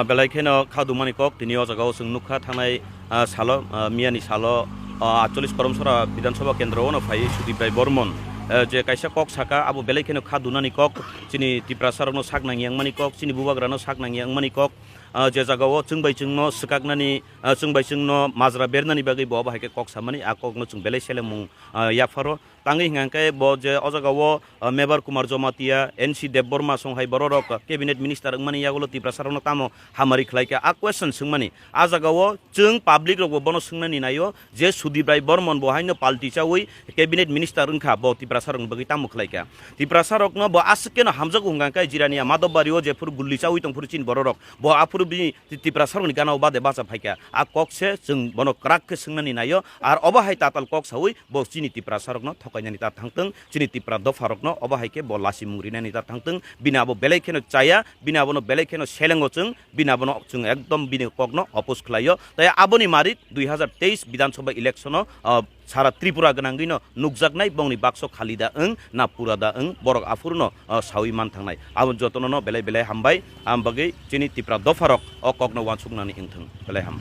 Belai keno khadumani kok tini o jagao sung nukha thanai salo miani salo 48 koromsora bidansabha kendro ono phai Sudiprai Bormon je kaisa kok saka abo belai keno khadunani kok chini tiprasarno saknang yangmani kok chini bubagrano saknang yangmani kok je jagao chungbai chungno sikaknani chungbai chungno majra bernani bagai bo bahai ke kok samani a kokno chung belai selemung yafaro tangi hingangkai bo je o jagao Mebar Kumar Jomatia NC Debborma songhai bororok cabinet minister ngmani yagulo tiprasarno tamo hamari khlaike a question sungmani a jagao chung public rok bono sungnani nayo je Sudiprai Bormon bohaino palti chawi cabinet minister ungkha bo tiprasarok bagi tamo khlaika tiprasarokno bo askeno hamjak hungangkai jirania madobari o je fur gulli chawi tong fur chin bororok bo afur bi tiprasarokni gana bade bacha phaika a kokse chung bono krak ke sungnani nayo ar obahai tatal kok sawi bo chini tiprasarokno thakainani ta thangtung chini tipra dofarokno obahai ke bo lasi mungrinani ta thangtung bina bo belai kheno chaya bina bono belai kheno selengo chung bina bono chung ekdom bini kokno opos khlaio tai aboni mari 2023 বিধানসভা election সারা ত্রিপুরা গনাঙ্গিনো নুকজাকনাই বংনি বাক্স খালিদা না পুরাদা বরক আফুরনো সাউই মান থাংনাই আবন যতননো বেলাই বেলাই হামবাই আমবাগै চিনি ত্রিপুরা দফারক অ কগ্ন ওয়ানসুকনানি ইংথং বেলাই হামবাই